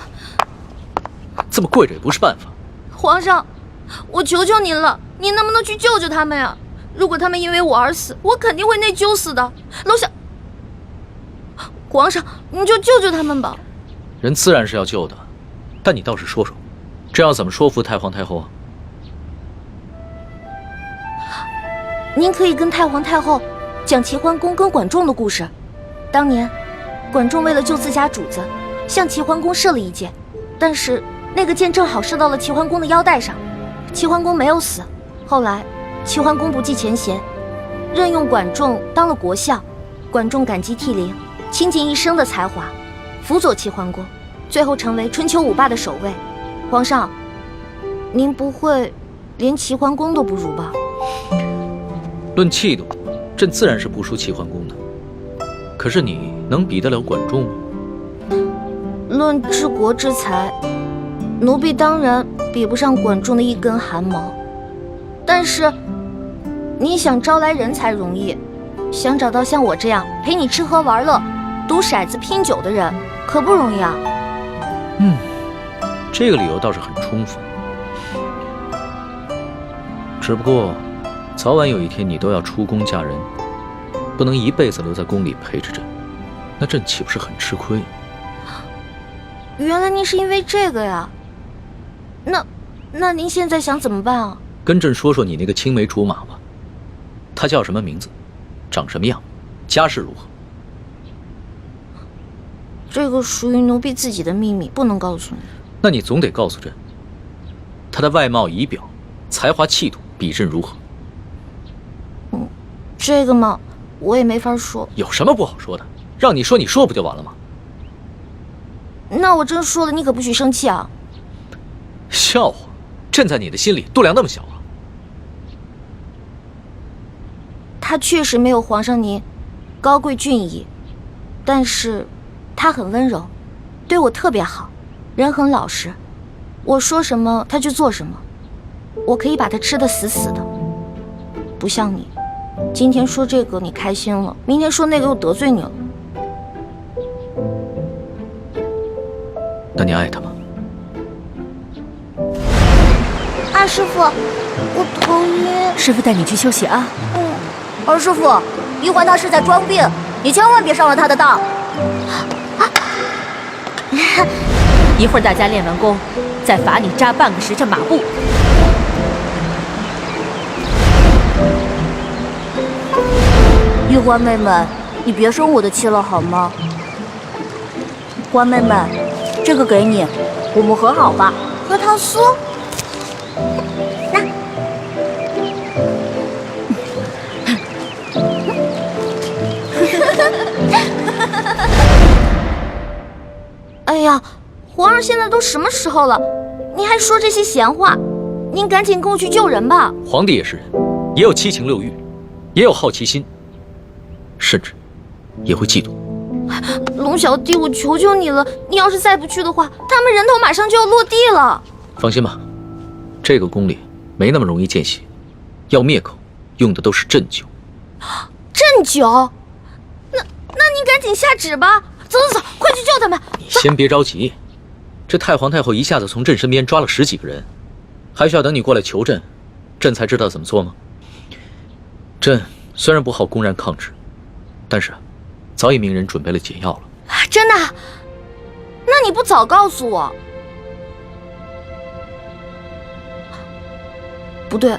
这么跪着也不是办法。皇上，我求求您了，您能不能去救救他们呀？如果他们因为我而死，我肯定会内疚死的。楼下，皇上，你就救救他们吧。人自然是要救的，但你倒是说说，这样怎么说服太皇太后啊？您可以跟太皇太后讲齐桓公跟管仲的故事。当年，管仲为了救自家主子，向齐桓公射了一箭，但是那个箭正好射到了齐桓公的腰带上，齐桓公没有死。后来，齐桓公不计前嫌，任用管仲当了国相。管仲感激涕零，倾尽一生的才华，辅佐齐桓公，最后成为春秋五霸的首位。皇上，您不会连齐桓公都不如吧？论气度，朕自然是不输齐桓公的。可是你能比得了管仲吗？论治国之才，奴婢当然比不上管仲的一根汗毛。但是，你想招来人才容易，想找到像我这样陪你吃喝玩乐、赌骰子拼酒的人，可不容易啊。这个理由倒是很充分。只不过，早晚有一天你都要出宫嫁人，不能一辈子留在宫里陪着朕，那朕岂不是很吃亏？原来您是因为这个呀？那您现在想怎么办啊？跟朕说说你那个青梅竹马吧，他叫什么名字，长什么样，家世如何？这个属于奴婢自己的秘密，不能告诉你。那你总得告诉朕，他的外貌仪表、才华气度比朕如何？这个嘛，我也没法说。有什么不好说的？让你说，你说不就完了吗？那我真说了，你可不许生气啊！笑话，朕在你的心里度量那么小啊？他确实没有皇上您高贵俊逸，但是他很温柔，对我特别好，人很老实，我说什么他就做什么，我可以把他吃得死死的。不像你，今天说这个你开心了，明天说那个又得罪你了。那你爱他吗？二师傅，我头晕。师傅带你去休息啊。二师傅，一环他是在装病，你千万别上了他的当。一会儿大家练完功，再罚你扎半个时辰马步。玉欢妹妹，你别生我的气了好吗？欢妹妹，这个给你，我们和好吧？核桃酥。那。哎呀，皇上现在都什么时候了，您还说这些闲话？您赶紧跟我去救人吧。皇帝也是人，也有七情六欲，也有好奇心，甚至也会嫉妒。龙小弟，我求求你了，你要是再不去的话，他们人头马上就要落地了。放心吧，这个宫里没那么容易见血，要灭口用的都是鸩酒。鸩酒？那您赶紧下旨吧。走，快去救他们。你先别着急，这太皇太后一下子从朕身边抓了10几个人，还需要等你过来求朕，朕才知道怎么做吗？朕虽然不好公然抗旨，但是早已命人准备了解药了。真的？那你不早告诉我？不对，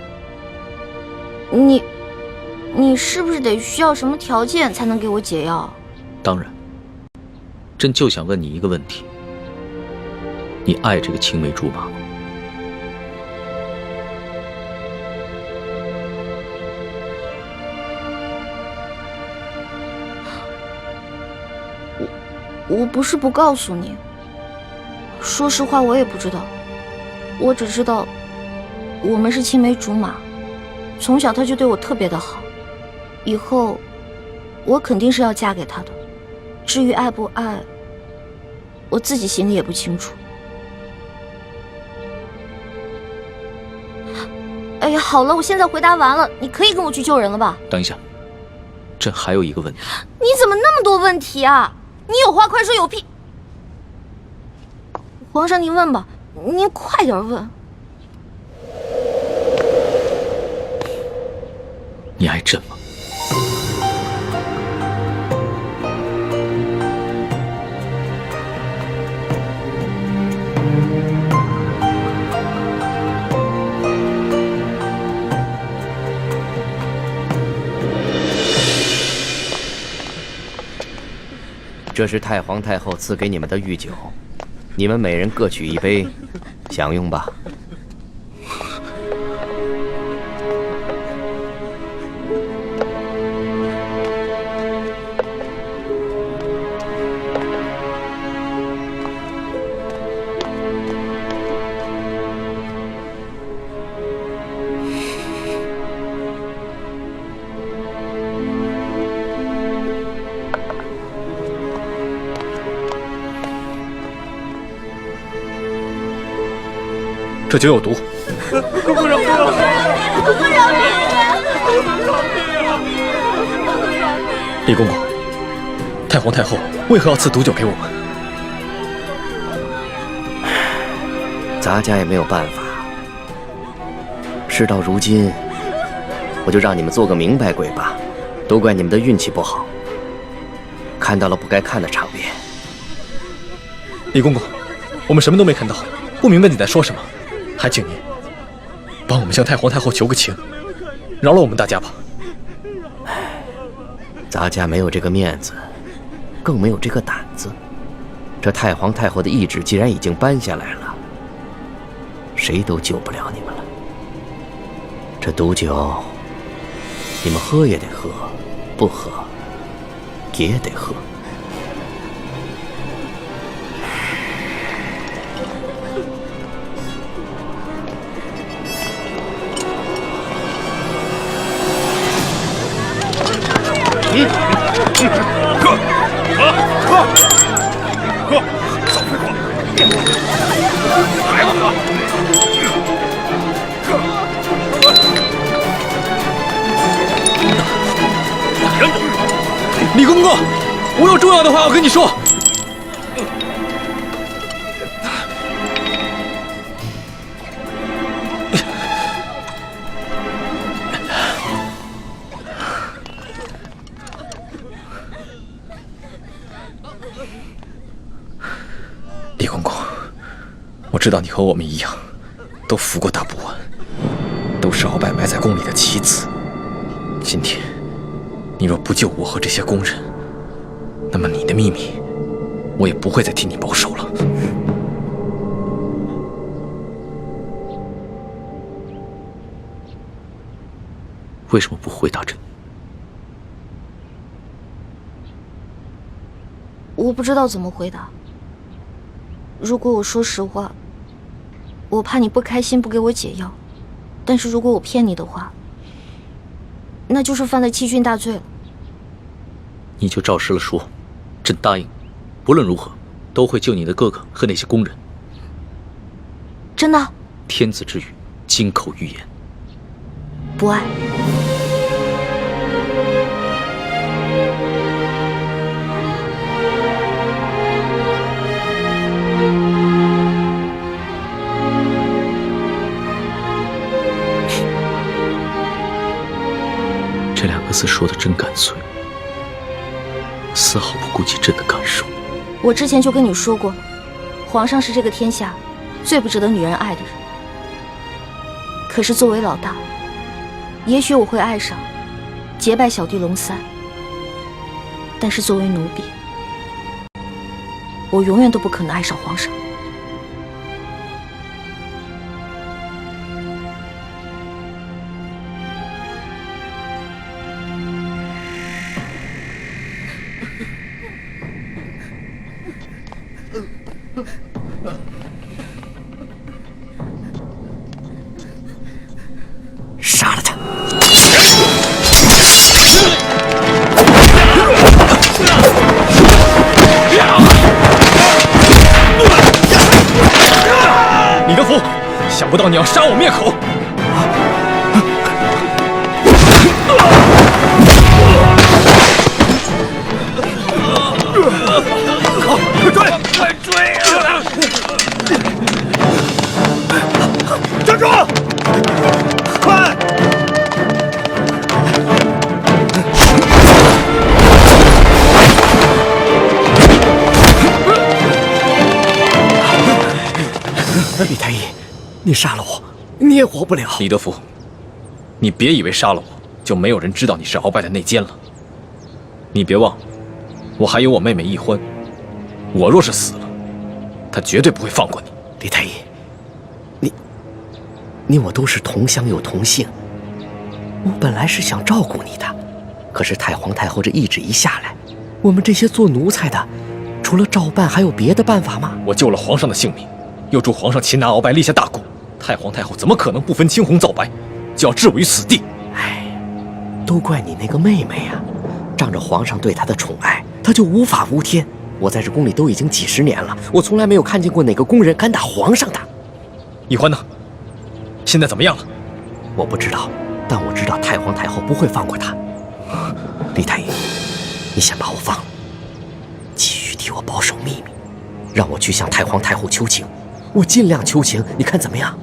你是不是得需要什么条件才能给我解药？当然，朕就想问你一个问题：你爱这个青梅竹马吗？我不是不告诉你，说实话我也不知道，我只知道我们是青梅竹马，从小他就对我特别的好，以后我肯定是要嫁给他的。至于爱不爱，我自己心里也不清楚。哎呀，好了，我现在回答完了，你可以跟我去救人了吧？等一下，朕还有一个问题。你怎么那么多问题啊？你有话快说，有屁！皇上，您问吧，您快点问。你爱朕吗？这是太皇太后赐给你们的御酒，你们每人各取一杯，享用吧。这酒有毒。公公饶命啊！公公饶命啊！李公公，太皇太后为何要赐毒酒给我们？咱家也没有办法。事到如今，我就让你们做个明白鬼吧。都怪你们的运气不好，看到了不该看的场面。李公公，我们什么都没看到，不明白你在说什么。还请您帮我们向太皇太后求个情，饶了我们大家吧。咱家没有这个面子，更没有这个胆子。这太皇太后的懿旨既然已经颁下来了，谁都救不了你们了。这毒酒，你们喝也得喝，不喝也得喝。喝，早快喝！来吧，李公公，我有重要的话要跟你说。李公公，我知道你和我们一样，都服过大补丸，都是鳌拜埋在宫里的棋子。今天，你若不救我和这些宫人，那么你的秘密，我也不会再替你保守了。为什么不回答朕？我不知道怎么回答。如果我说实话，我怕你不开心不给我解药；但是如果我骗你的话，那就是犯了欺君大罪了。你就照实了说，朕答应，不论如何都会救你的哥哥和那些工人。真的？天子之语，金口玉言。不爱。这2个字说的真干脆，丝毫不顾及朕的感受。我之前就跟你说过了，皇上是这个天下最不值得女人爱的人。可是作为老大，也许我会爱上结拜小弟龙三，但是作为奴婢，我永远都不可能爱上皇上。杀了他！李德福，想不到你要杀我灭口！快追！快追啊！站住！快！李太医，你杀了我，你也活不了。李德福，你别以为杀了我就没有人知道你是鳌拜的内奸了。你别忘，我还有我妹妹易欢，我若是死了，她绝对不会放过你。李太医，你我都是同乡又同姓，我本来是想照顾你的，可是太皇太后这懿旨一下来，我们这些做奴才的，除了照办还有别的办法吗？我救了皇上的性命，又助皇上擒拿鳌拜，立下大功，太皇太后怎么可能不分青红皂白，就要置我于死地？哎，都怪你那个妹妹呀！仗着皇上对她的宠爱，她就无法无天。我在这宫里都已经几10年了，我从来没有看见过哪个宫人敢打皇上的。易欢呢？现在怎么样了？我不知道，但我知道太皇太后不会放过她。李太医，你先把我放了，继续替我保守秘密，让我去向太皇太后求情，我尽量求情，你看怎么样？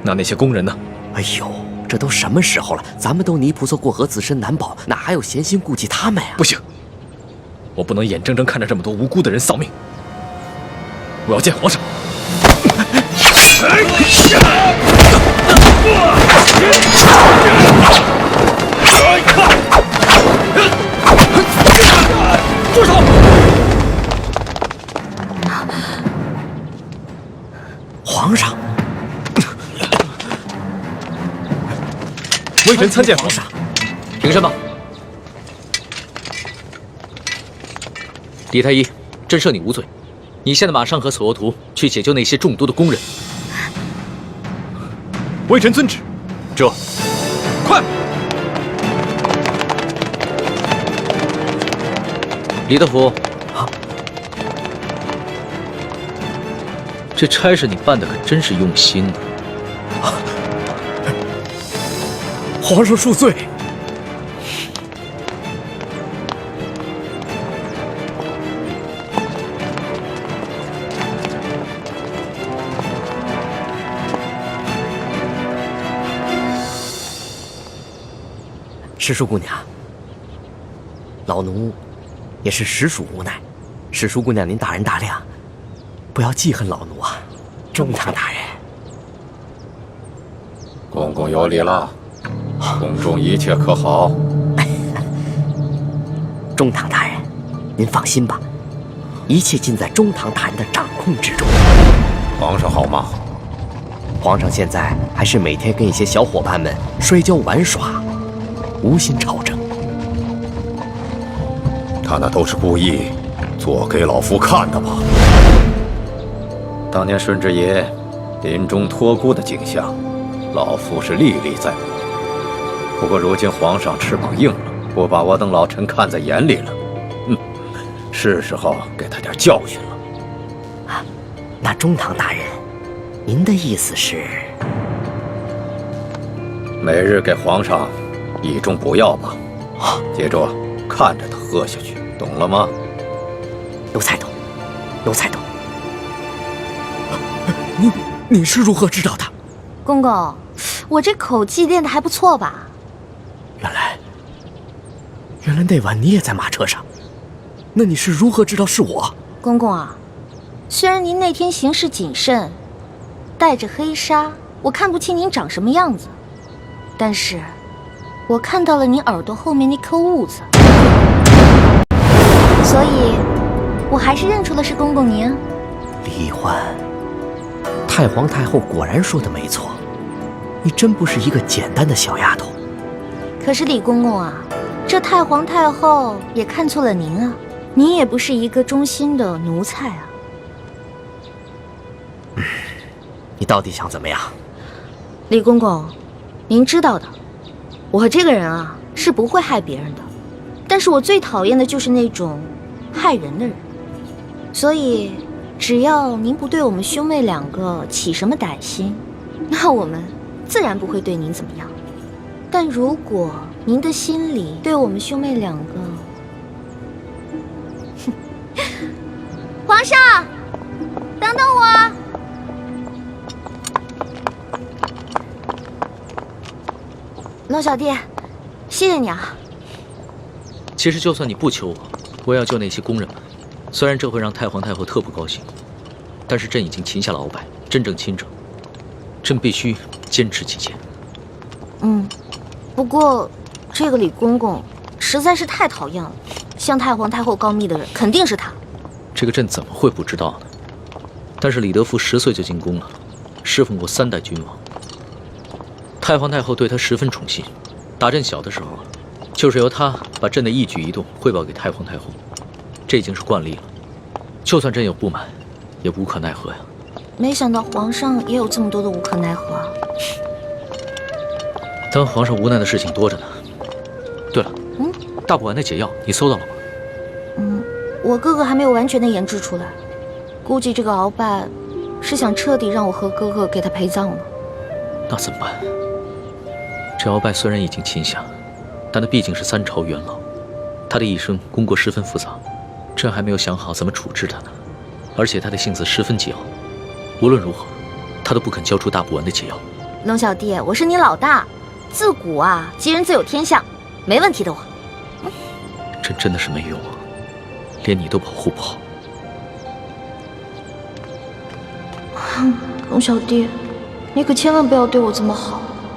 那些工人呢？哎呦，这都什么时候了？咱们都泥菩萨过河，自身难保，哪还有闲心顾及他们呀？不行，我不能眼睁睁看着这么多无辜的人丧命。我要见皇上。住手！皇上，微臣参见皇上。凭什么？李太医，朕赦你无罪。你现在马上和索额图去解救那些中毒的工人。微臣遵旨。这，快！李德福，这差事你办的可真是用心呢。皇上恕罪。石叔姑娘，老奴也是实属无奈。石叔姑娘，您大人大量，不要记恨老奴啊！中堂大人，公公有礼了，宫中一切可好？中堂大人，您放心吧，一切尽在中堂大人的掌控之中。皇上好吗？皇上现在还是每天跟一些小伙伴们摔跤玩耍，无心朝政。他那都是故意，做给老夫看的吧。当年顺治爷临终托孤的景象，老夫是历历在目。不过如今皇上翅膀硬了，不把我等老臣看在眼里了。是时候给他点教训了。那中堂大人，您的意思是？每日给皇上一盅补药吧，接着看着他喝下去，懂了吗？奴才懂，奴才懂。你是如何知道的？公公，我这口技练得还不错吧？原来那晚你也在马车上，那你是如何知道是我？公公啊，虽然您那天行事谨慎，带着黑纱，我看不清您长什么样子，但是我看到了您耳朵后面那颗痦子，所以我还是认出了是公公您。李欢，太皇太后果然说的没错，你真不是一个简单的小丫头。可是李公公啊，这太皇太后也看错了您啊，您也不是一个忠心的奴才啊。你到底想怎么样？李公公，您知道的，我和这个人啊是不会害别人的，但是我最讨厌的就是那种害人的人，所以只要您不对我们兄妹两个起什么歹心，那我们自然不会对您怎么样。但如果您的心里对我们兄妹两个……皇上，等等我！龙小弟，谢谢你啊。其实就算你不求我，我也要救那些宫人们。虽然这会让太皇太后特不高兴，但是朕已经擒下了鳌拜，真正亲政，朕必须坚持己见。不过这个李公公实在是太讨厌了，向太皇太后告密的人肯定是他。这个朕怎么会不知道呢？但是李德福10岁就进宫了，侍奉过3代君王。太皇太后对他十分宠信，打朕小的时候，就是由他把朕的一举一动汇报给太皇太后，这已经是惯例了。就算朕有不满，也无可奈何呀。没想到皇上也有这么多的无可奈何啊！当皇上无奈的事情多着呢。对了，大补丸的解药你搜到了吗？我哥哥还没有完全的研制出来，估计这个鳌拜是想彻底让我和哥哥给他陪葬了。那怎么办？这鳌拜虽然已经擒下，但他毕竟是3朝元老，他的一生功过十分复杂，朕还没有想好怎么处置他呢。而且他的性子十分桀骜，无论如何，他都不肯交出大补丸的解药。龙小弟，我是你老大，自古啊，吉人自有天相，没问题的我。朕真的是没用啊，连你都保护不好。龙小弟，你可千万不要对我这么好。